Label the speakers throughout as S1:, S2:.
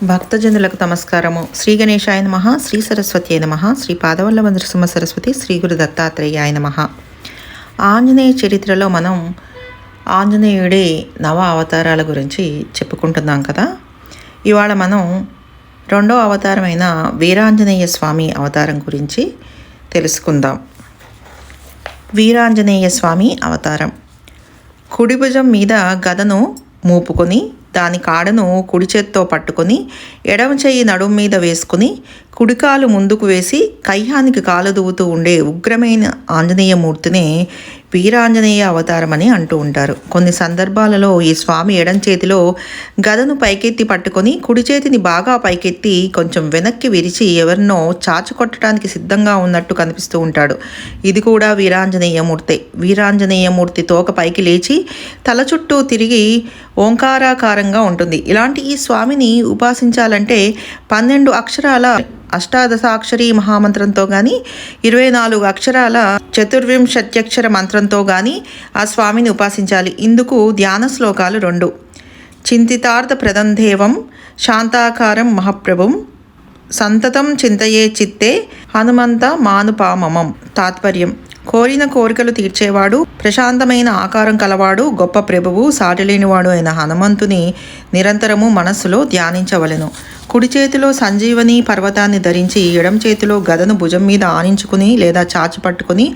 S1: భక్తజనులకు నమస్కారము. శ్రీ గణేశాయ నమః, శ్రీ సరస్వతి నమః, శ్రీ పాదవల్లభ నృసింహ సరస్వతి, శ్రీ గురు దత్తాత్రేయాయ నమః. ఆంజనేయ చరిత్రలో మనం ఆంజనేయుడి నవ అవతారాల గురించి చెప్పుకుంటున్నాం కదా. ఇవాళ మనం రెండో అవతారమైన వీరాంజనేయ స్వామి అవతారం గురించి తెలుసుకుందాం. వీరాంజనేయ స్వామి అవతారం. కుడి భుజం మీద గదను మూపుకొని దాని కాడను కుడి చేత్తో పట్టుకొని ఎడమ చెయ్యి నడుము మీద వేసుకుని కుడికాలు ముందుకు వేసి కయ్యానికి కాలు దువ్వుతూ ఉండే ఉగ్రమైన ఆంజనేయమూర్తినే వీరాంజనేయ అవతారం అని అంటూ ఉంటారు. కొన్ని సందర్భాలలో ఈ స్వామి ఎడం చేతిలో గదను పైకెత్తి పట్టుకొని కుడి చేతిని బాగా పైకెత్తి కొంచెం వెనక్కి విరిచి ఎవరినో చాచు కొట్టడానికి సిద్ధంగా ఉన్నట్టు కనిపిస్తూ ఉంటాడు. ఇది కూడా వీరాంజనేయమూర్తే. వీరాంజనేయమూర్తి తోక పైకి లేచి తల చుట్టూ తిరిగి ఓంకారాకారంగా ఉంటుంది. ఇలాంటి ఈ స్వామిని ఉపాసించాలంటే 12 అక్షరాల అష్టాదశాక్షరి మహామంత్రంతో కానీ 24 అక్షరాల చతుర్వింశత్యక్షర మంత్రంతో కానీ ఆ స్వామిని ఉపాసించాలి. ఇందుకు ధ్యాన శ్లోకాలు 2. చింతితార్థ ప్రదందేవం శాంతాకారం మహాప్రభుం సంతతం చింతయే చిత్తే హనుమంత మానుపామమం. తాత్పర్యం: కోరిన కోరికలు తీర్చేవాడు, ప్రశాంతమైన ఆకారం కలవాడు, గొప్ప ప్రభువు, సాటిలేనివాడు అయిన హనుమంతుని నిరంతరము మనస్సులో ధ్యానించవలెను. కుడి చేతిలో సంజీవని పర్వతాన్ని ధరించి ఎడం చేతిలో గదను భుజం మీద ఆనించుకుని లేదా చాచి పట్టుకుని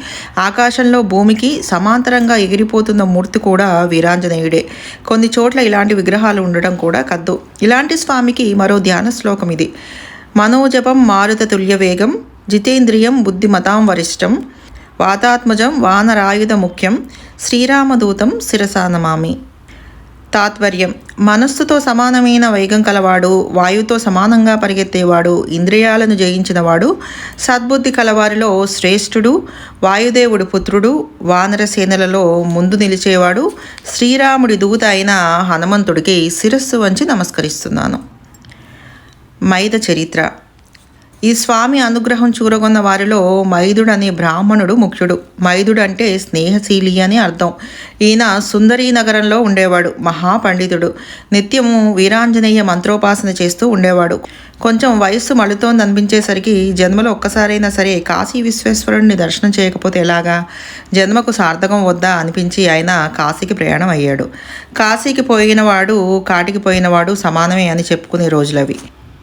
S1: ఆకాశంలో భూమికి సమాంతరంగా ఎగిరిపోతున్న మూర్తి కూడా వీరాంజనేయుడే. కొన్ని చోట్ల ఇలాంటి విగ్రహాలు ఉండడం కూడా కద్దు. ఇలాంటి స్వామికి మరో ధ్యాన శ్లోకం ఇది: మనోజపం మారుత తుల్య వేగం జితేంద్రియం బుద్ధిమతాం వరిష్టం వాతాత్మజం వానరాయుధ ముఖ్యం శ్రీరామదూతం శిరసా నమామి. తాత్పర్యం: మనస్సుతో సమానమైన వేగం కలవాడు, వాయువుతో సమానంగా పరిగెత్తేవాడు, ఇంద్రియాలను జయించినవాడు, సద్బుద్ధి కలవారిలో శ్రేష్ఠుడు, వాయుదేవుడు పుత్రుడు, వానరసేనలలో ముందు నిలిచేవాడు, శ్రీరాముడి దూత అయిన హనుమంతుడికి శిరస్సు వంచి నమస్కరిస్తున్నాను. మైద చరిత్ర. ఈ స్వామి అనుగ్రహం చూరగొన్న వారిలో మైదుడు అనే బ్రాహ్మణుడు ముఖ్యుడు. మైదుడు అంటే స్నేహశీలి అని అర్థం. ఈయన సుందరీ నగరంలో ఉండేవాడు. మహాపండితుడు. నిత్యము వీరాంజనేయ మంత్రోపాసన చేస్తూ ఉండేవాడు. కొంచెం వయస్సు మళ్ళుతోంది అనిపించేసరికి జన్మలో ఒక్కసారైనా సరే కాశీ విశ్వేశ్వరుడిని దర్శనం చేయకపోతే ఎలాగా, జన్మకు సార్థకం వద్దా అనిపించి ఆయన కాశీకి ప్రయాణం అయ్యాడు. కాశీకి పోయినవాడు కాటికి పోయినవాడు సమానమే అని చెప్పుకునే రోజులవి.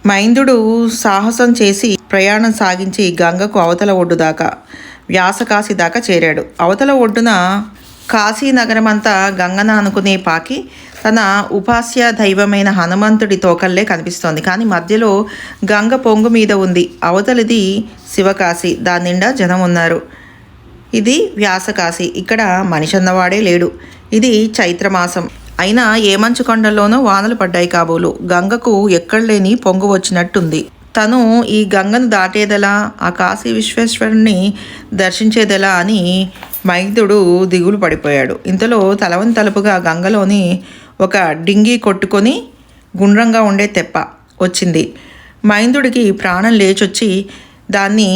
S1: మైందుడు సాహసం చేసి ప్రయాణం సాగించి గంగకు అవతల ఒడ్డు దాకా, వ్యాసకాశి దాకా చేరాడు. అవతల ఒడ్డున కాశీనగరమంతా గంగన అనుకునే పాకి తన ఉపాస్య దైవమైన హనుమంతుడి తోకల్లే కనిపిస్తోంది. కానీ మధ్యలో గంగ పొంగు మీద ఉంది. అవతలిది శివకాశి, దాని నిండా జనం ఉన్నారు. ఇది వ్యాసకాశి. ఇక్కడ మనిషి అన్నవాడే లేడు. ఇది చైత్రమాసం అయినా ఏ మంచు కొండల్లోనూ వానలు పడ్డాయి కాబోలు. గంగకు ఎక్కడలేని పొంగు వచ్చినట్టుంది. తను ఈ గంగను దాటేదెలా, ఆ కాశీ విశ్వేశ్వరుణ్ణి దర్శించేదెలా అని మైదుడు దిగులు పడిపోయాడు. ఇంతలో తలవని తలుపుగా గంగలోని ఒక డింగి కొట్టుకొని గుండ్రంగా ఉండే తెప్ప వచ్చింది. మైందుడికి ప్రాణం లేచొచ్చి దాన్ని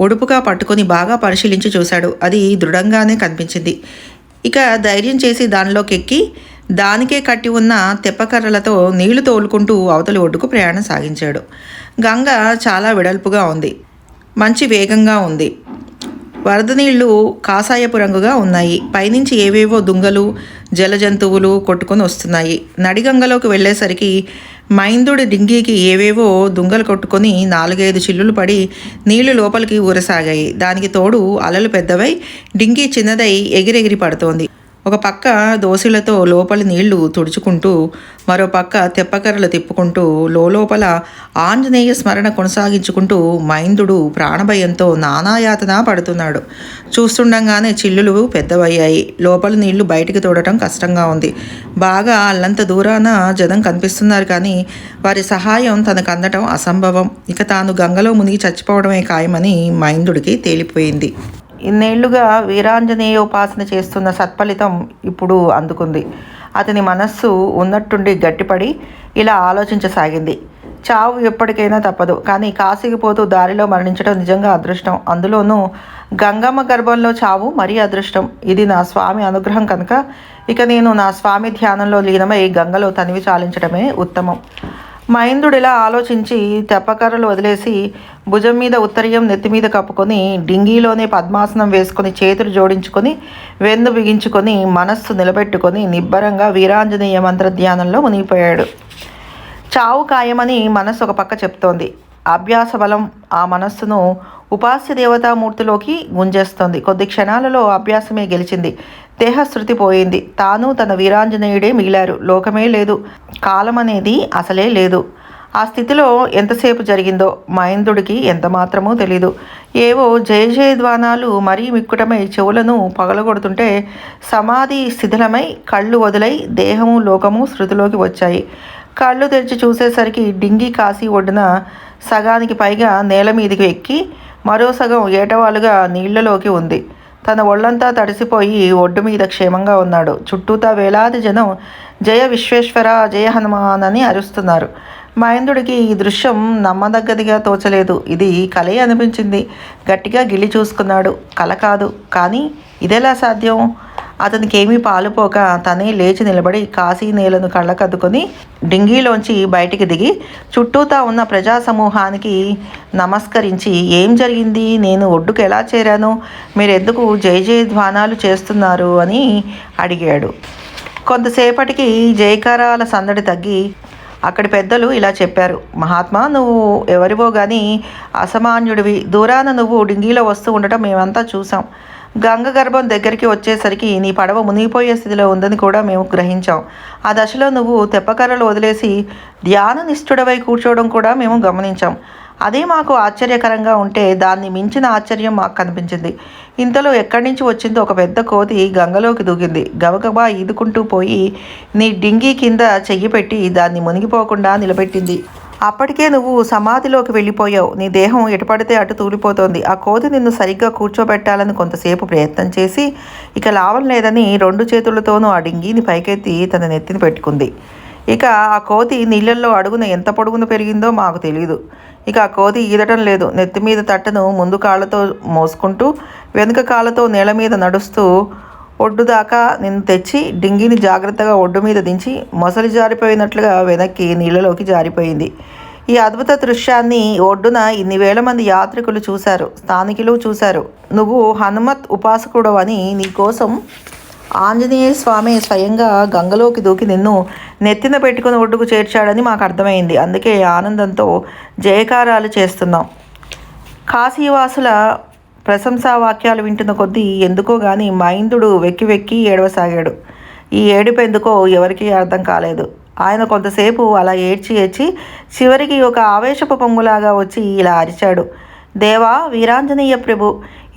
S1: ఒడుపుగా పట్టుకొని బాగా పరిశీలించి చూశాడు. అది దృఢంగానే కనిపించింది. ఇక ధైర్యం చేసి దానిలోకి ఎక్కి దానికే కట్టి ఉన్న తెప్పకర్రలతో నీళ్లు తోలుకుంటూ అవతలి ఒడ్డుకు ప్రయాణం సాగించాడు. గంగ చాలా వెడల్పుగా ఉంది, మంచి వేగంగా ఉంది. వరద నీళ్లు కాసాయపు రంగుగా ఉన్నాయి. పైనుంచి ఏవేవో దుంగలు, జలజంతువులు కొట్టుకొని వస్తున్నాయి. నడిగంగలోకి వెళ్ళేసరికి మైందుడి డింగికి ఏవేవో దుంగలు కొట్టుకొని 4-5 చిల్లులు పడి నీళ్లు లోపలికి ఊరసాగాయి. దానికి తోడు అలలు పెద్దవై డింగి చిన్నదై ఎగిరెగిరి పడుతోంది. ఒక పక్క దోశలతో లోపలి నీళ్లు తుడుచుకుంటూ, మరో పక్క తెప్పకర్రలు తిప్పుకుంటూ లోపల ఆంజనేయ స్మరణ కొనసాగించుకుంటూ మైందుడు ప్రాణభయంతో నానాయాతన పడుతున్నాడు. చూస్తుండగానే చిల్లులు పెద్దవయ్యాయి. లోపలి నీళ్లు బయటికి తోడటం కష్టంగా ఉంది. బాగా అల్లంత దూరాన జనం కనిపిస్తున్నారు, కానీ వారి సహాయం తనకు అందటం అసంభవం. ఇక తాను గంగలో మునిగి చచ్చిపోవడమే ఖాయమని మైందుడికి తేలిపోయింది. ఇన్నేళ్లుగా వీరాంజనేయోపాసన చేస్తున్న సత్ఫలితం ఇప్పుడు అందుకుంది. అతని మనస్సు ఉన్నట్టుండి గట్టిపడి ఇలా ఆలోచించసాగింది: చావు ఎప్పటికైనా తప్పదు, కానీ కాశీకి పోతూ దారిలో మరణించడం నిజంగా అదృష్టం. అందులోనూ గంగమ్మ గర్భంలో చావు మరీ అదృష్టం. ఇది నా స్వామి అనుగ్రహం కనుక ఇక నేను నా స్వామి ధ్యానంలో లీనమై గంగలో తనివి చాలించడమే ఉత్తమం. మహేంద్రుడిలా ఆలోచించి తెప్పకర్రలు వదిలేసి భుజం మీద ఉత్తరీయం నెత్తిమీద కప్పుకొని డింగీలోనే పద్మాసనం వేసుకొని చేతులు జోడించుకొని వెన్ను బిగించుకొని మనస్సు నిలబెట్టుకొని నిబ్బరంగా వీరాంజనేయ మంత్రధ్యానంలో మునిగిపోయాడు. చావు ఖాయమని మనస్సు ఒక పక్క చెప్తోంది. అభ్యాస బలం ఆ మనస్సును ఉపాస్య దేవతామూర్తిలోకి గుంజేస్తోంది. కొద్ది క్షణాలలో అభ్యాసమే గెలిచింది. దేహశృతి పోయింది. తాను తన వీరాంజనేయుడే మిగిలారు. లోకమే లేదు, కాలం అనేది అసలే లేదు. ఆ స్థితిలో ఎంతసేపు జరిగిందో మహేంద్రుడికి ఎంత మాత్రమూ తెలీదు. ఏవో జయ జయధ్వానాలు మరీ మిక్కుటమై చెవులను పగలగొడుతుంటే సమాధి శిథిలమై కళ్ళు వదిలై దేహము లోకము శృతిలోకి వచ్చాయి. కళ్ళు తెరిచి చూసేసరికి డింగి కాశీ ఒడ్డున సగానికి పైగా నేల మీదికి ఎక్కి మరో సగం ఏటవాలుగా నీళ్లలోకి ఉంది. తన ఒళ్ళంతా తడిసిపోయి ఒడ్డు మీద క్షేమంగా ఉన్నాడు. చుట్టూతా వేలాది జనం జయ విశ్వేశ్వర జయ హనుమాన్ అని అరుస్తున్నారు. మహేంద్రుడికి ఈ దృశ్యం నమ్మదగ్గదిగా తోచలేదు. ఇది కలే అనిపించింది. గట్టిగా గిల్లి చూసుకున్నాడు. కల కాదు, కానీ ఇదెలా సాధ్యం? అతనికి ఏమీ పాలుపోక తనే లేచి నిలబడి కాశీ నేలను కళ్ళకద్దుకొని డింగీలోంచి బయటికి దిగి చుట్టూతా ఉన్న ప్రజా సమూహానికి నమస్కరించి, ఏం జరిగింది? నేను ఒడ్డుకు ఎలా చేరాను? మీరెందుకు జయ జయధ్వానాలు చేస్తున్నారు అని అడిగాడు. కొంతసేపటికి జయకారాల సందడి తగ్గి అక్కడి పెద్దలు ఇలా చెప్పారు. మహాత్మా, నువ్వు ఎవరివో కానీ అసామాన్యుడివి. దూరాన నువ్వు డింగీలో వస్తూ ఉండటం మేమంతా చూసాం. గంగ గర్భం దగ్గరికి వచ్చేసరికి నీ పడవ మునిగిపోయే స్థితిలో ఉందని కూడా మేము గ్రహించాం. ఆ దశలో నువ్వు తెప్పకర్రలు వదిలేసి ధ్యాన నిష్ఠుడవై కూర్చోవడం కూడా మేము గమనించాం. అదే మాకు ఆశ్చర్యకరంగా ఉంటే దాన్ని మించిన ఆశ్చర్యం మాకు కనిపించింది. ఇంతలో ఎక్కడి నుంచి వచ్చిందో ఒక పెద్ద కోతి గంగలోకి దూకింది. గబగబా ఈదుకుంటూ పోయి నీ డింగీ కింద చెయ్యి పెట్టి దాన్ని మునిగిపోకుండా నిలబెట్టింది. అప్పటికే నువ్వు సమాధిలోకి వెళ్ళిపోయావు. నీ దేహం ఎటుపడితే అటు తూలిపోతోంది. ఆ కోతి నిన్ను సరిగ్గా కూర్చోబెట్టాలని కొంతసేపు ప్రయత్నం చేసి ఇక లాభం లేదని 2 చేతులతోనూ ఆ డింగీని పైకెత్తి తన నెత్తిని పెట్టుకుంది. ఇక ఆ కోతి నీళ్ళల్లో అడుగున ఎంత పొడుగున పెరిగిందో మాకు తెలియదు. ఇక ఆ కోతి ఈదటం లేదు. నెత్తి మీద తట్టను ముందు కాళ్ళతో మోసుకుంటూ వెనుక కాళ్ళతో నేల మీద నడుస్తూ ఒడ్డు దాకా నిన్ను తెచ్చి డింగిని జాగ్రత్తగా ఒడ్డు మీద దించి మొసలి జారిపోయినట్లుగా వెనక్కి నీళ్ళలోకి జారిపోయింది. ఈ అద్భుత దృశ్యాన్ని ఒడ్డున ఇన్ని వేల మంది యాత్రికులు చూశారు, స్థానికులు చూశారు. నువ్వు హనుమత్ ఉపాసకుడు అని నీకోసం ఆంజనేయ స్వామి స్వయంగా గంగలోకి దూకి నిన్ను నెత్తిన పెట్టుకుని ఒడ్డుకు చేర్చాడని మాకు అర్థమైంది. అందుకే ఆనందంతో జయకారాలు చేస్తున్నాం. కాశీవాసుల ప్రశంసా వాక్యాలు వింటున్న కొద్దీ ఎందుకో గాని మహేంద్రుడు వెక్కి వెక్కి ఏడవసాగాడు. ఈ ఏడుపు ఎందుకో ఎవరికీ అర్థం కాలేదు. ఆయన కొంతసేపు అలా ఏడ్చి చివరికి ఒక ఆవేశపు పొంగులాగా వచ్చి ఇలా అరిచాడు. దేవా వీరాంజనేయ ప్రభు,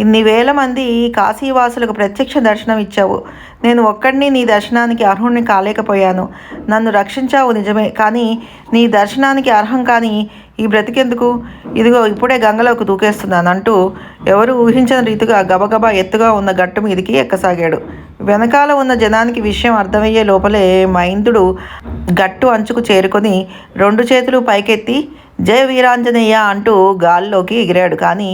S1: ఇన్ని వేల మంది కాశీవాసులకు ప్రత్యక్ష దర్శనం ఇచ్చావు. నేను ఒక్కడిని నీ దర్శనానికి అర్హుణ్ణి కాలేకపోయాను. నన్ను రక్షించావు నిజమే, కానీ నీ దర్శనానికి అర్హం కానీ ఈ బ్రతికెందుకు? ఇదిగో ఇప్పుడే గంగలోకి దూకేస్తున్నాను అంటూ ఎవరు ఊహించని రీతిగా గబగబా ఎత్తుగా ఉన్న గట్టు మీదికి ఎక్కసాగాడు. వెనకాల ఉన్న జనానికి విషయం అర్థమయ్యే లోపలే మహేంద్రుడు గట్టు అంచుకు చేరుకొని 2 చేతులు పైకెత్తి జయ వీరాంజనేయ అంటూ గాల్లోకి ఎగిరాడు. కానీ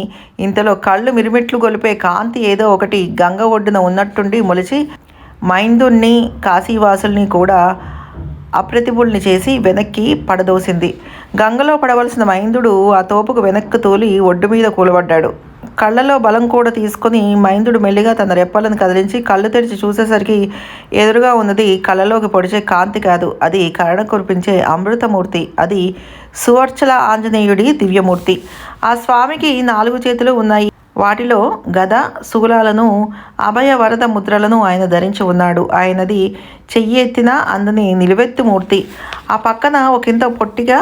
S1: ఇంతలో కళ్ళు మిరిమిట్లు గొలిపే కాంతి ఏదో ఒకటి గంగ ఒడ్డున ఉన్నట్టుండి మొలిచి మహేంద్రుణ్ణి కాశీవాసుల్ని కూడా అప్రతిభుల్ని చేసి వెనక్కి పడదోసింది. గంగలో పడవలసిన మహేంద్రుడు ఆ తోపుకు వెనక్కి తోలి ఒడ్డు మీద కూలబడ్డాడు. కళ్ళలో బలం కూడా తీసుకొని మహేంద్రుడు మెల్లిగా తన రెప్పలను కదిలించి కళ్ళు తెరిచి చూసేసరికి ఎదురుగా ఉన్నది కళ్ళలోకి పొడిచే కాంతి కాదు, అది కరుణ కురిపించే అమృతమూర్తి. అది సువర్చల ఆంజనేయుడి దివ్యమూర్తి. ఆ స్వామికి 4 చేతులు ఉన్నాయి. వాటిలో గద, శూలాలను, అభయ వరద ముద్రలను ఆయన ధరించి ఉన్నాడు. ఆయనది చెయ్యి ఎత్తినా అందని నిలువెత్తు మూర్తి. ఆ పక్కన ఒకంత పొట్టిగా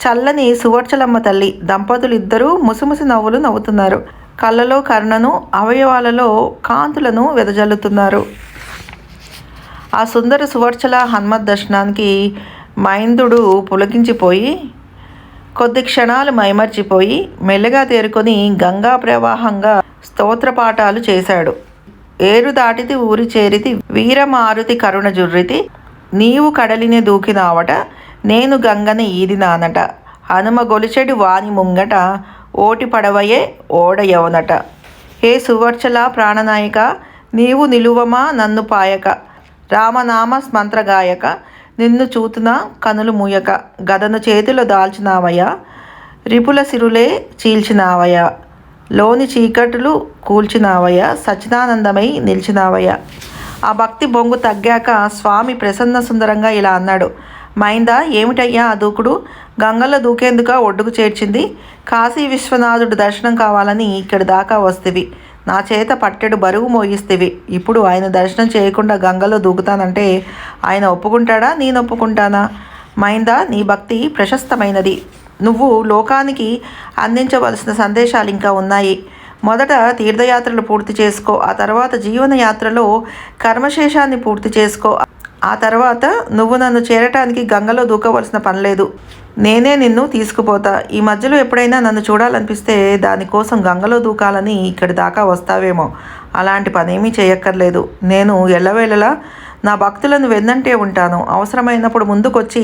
S1: చల్లని సువర్చలమ్మ తల్లి. దంపతులు ఇద్దరూ ముసిముసి నవ్వులు నవ్వుతున్నారు. కళ్ళలో కరుణను, అవయవాలలో కాంతులను వెదజల్లుతున్నారు. ఆ సుందర సువర్చల హనుమత్ దర్శనానికి మహేంద్రుడు పులకించిపోయి కొద్ది క్షణాలు మైమర్చిపోయి మెల్లగా తేరుకొని గంగా ప్రవాహంగా స్తోత్రపాఠాలు చేశాడు. ఏరు దాటితి ఊరి చేరితి వీరమారుతి కరుణ జుర్రితి నీవు కడలిని దూకినావట నేను గంగని ఈదినానట హనుమ గొలిచెడు వాని ముంగట ఓటి పడవయే ఓడయవనట. హే సువర్చల ప్రాణనాయక నీవు నిలువమా నన్ను పాయక రామనామ స్మంత్రగాయక నిన్ను చూతున కనులు మూయక గదను చేతిలో దాల్చినావయ్యా, రిపుల సిరులే చీల్చినావయ్యా, లోని చీకటులు కూల్చినావయ్యా, సచ్చిదానందమై నిలిచినావయ్యా. ఆ భక్తి బొంగు తగ్గాక స్వామి ప్రసన్న సుందరంగా ఇలా అన్నాడు. మైందా, ఏమిటయ్యా ఆ దూకుడు? గంగలో దూకేందుక ఒడ్డుకు చేర్చింది? కాశీ విశ్వనాథుడు దర్శనం కావాలని ఇక్కడి దాకా వస్తేవి, నా చేత పట్టెడు బరువు మోయిస్తేవి. ఇప్పుడు ఆయన దర్శనం చేయకుండా గంగలో దూకుతానంటే ఆయన ఒప్పుకుంటాడా, నేను ఒప్పుకుంటానా? మైందా, నీ భక్తి ప్రశస్తమైనది. నువ్వు లోకానికి అందించవలసిన సందేశాలు ఇంకా ఉన్నాయి. మొదట తీర్థయాత్రలు పూర్తి చేసుకో, ఆ తర్వాత జీవనయాత్రలో కర్మశేషాన్ని పూర్తి చేసుకో. ఆ తర్వాత నువ్వు నన్ను చేరటానికి గంగలో దూకవలసిన పని లేదు. నేనే నిన్ను తీసుకుపోతా. ఈ మధ్యలో ఎప్పుడైనా నన్ను చూడాలనిపిస్తే దానికోసం గంగలో దూకాలని ఇక్కడి దాకా వస్తావేమో. అలాంటి పనేమీ చేయక్కర్లేదు. నేను ఎల్లవేళలా నా భక్తులను వెన్నంటే ఉంటాను. అవసరమైనప్పుడు ముందుకొచ్చి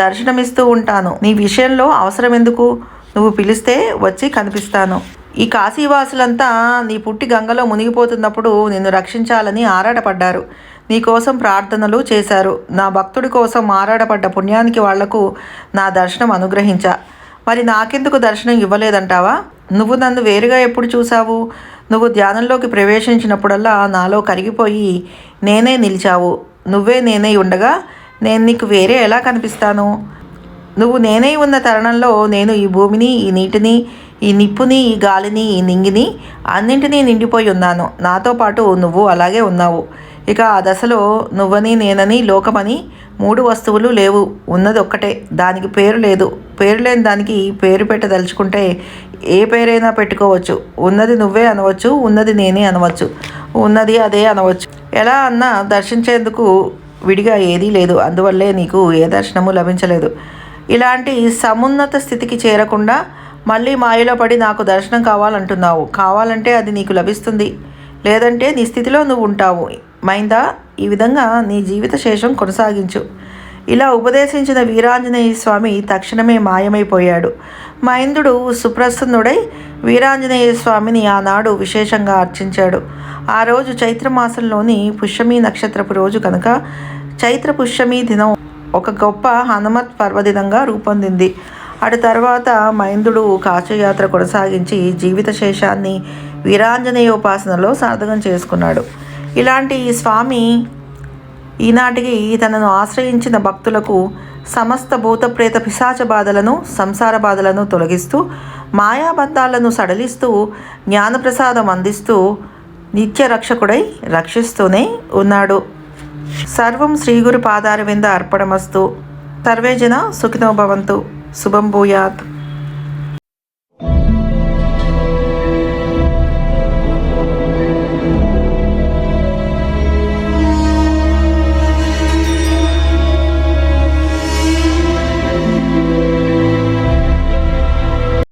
S1: దర్శనమిస్తూ ఉంటాను. నీ విషయంలో అవసరం ఎందుకు? నువ్వు పిలిస్తే వచ్చి కనిపిస్తాను. ఈ కాశీవాసులంతా నీ పుట్టి గంగలో మునిగిపోతున్నప్పుడు నిన్ను రక్షించాలని ఆరాటపడ్డారు. నీకోసం ప్రార్థనలు చేశారు. నా భక్తుడి కోసం ఆరాటపడ్డ పుణ్యానికి వాళ్లకు నా దర్శనం అనుగ్రహించా. మరి నాకెందుకు దర్శనం ఇవ్వలేదంటావా? నువ్వు నన్ను వేరుగా ఎప్పుడు చూసావు? నువ్వు ధ్యానంలోకి ప్రవేశించినప్పుడల్లా నాలో కరిగిపోయి నేనే నిలిచావు. నువ్వే నేనే ఉండగా నేను నీకు వేరే ఎలా కనిపిస్తాను? నువ్వు నేనే ఉన్న తరుణంలో నేను ఈ భూమిని, ఈ నీటిని, ఈ నిప్పుని, ఈ గాలిని, ఈ నింగిని అన్నింటినీ నిండిపోయి ఉన్నాను. నాతో పాటు నువ్వు అలాగే ఉన్నావు. ఇక ఆ దశలో నువ్వని, నేనని, లోకమని మూడు వస్తువులు లేవు. ఉన్నది ఒక్కటే. దానికి పేరు లేదు. పేరు లేని దానికి పేరు పెట్టదలుచుకుంటే ఏ పేరైనా పెట్టుకోవచ్చు. ఉన్నది నువ్వే అనవచ్చు, ఉన్నది నేనే అనవచ్చు, ఉన్నది అదే అనవచ్చు. ఎలా అన్నా దర్శించేందుకు విడిగా ఏదీ లేదు. అందువల్లే నీకు ఏ దర్శనము లభించలేదు. ఇలాంటి సమున్నత స్థితికి చేరకుండా మళ్ళీ మాయలో పడి నాకు దర్శనం కావాలంటున్నావు. కావాలంటే అది నీకు లభిస్తుంది, లేదంటే నీ స్థితిలో నువ్వు ఉంటావు. మైందా, ఈ విధంగా నీ జీవిత శేషం కొనసాగించు. ఇలా ఉపదేశించిన వీరాంజనేయ స్వామి తక్షణమే మాయమైపోయాడు. మైందుడు సుప్రసన్నుడై వీరాంజనేయ స్వామిని ఆనాడు విశేషంగా అర్చించాడు. ఆ రోజు చైత్రమాసంలోని పుష్యమి నక్షత్రపు రోజు కనుక చైత్ర పుష్యమి దినం ఒక గొప్ప హనుమత్ పర్వదినంగా రూపొందింది. అటు తర్వాత మైందుడు కాశీయాత్ర కొనసాగించి జీవిత శేషాన్ని వీరాంజనేయోపాసనలో సాధకం చేసుకున్నాడు. ఇలాంటి ఈ స్వామి ఈనాటికి తనను ఆశ్రయించిన భక్తులకు సమస్త భూతప్రేత పిశాచ బాధలను, సంసార బాధలను తొలగిస్తూ, మాయాబంధాలను సడలిస్తూ, జ్ఞానప్రసాదం అందిస్తూ నిత్య రక్షకుడై రక్షిస్తూనే ఉన్నాడు. సర్వం శ్రీగురు పాదారవింద అర్పణమస్తు. సర్వే జన సుఖినో భవంతు. శుభం భూయాత్.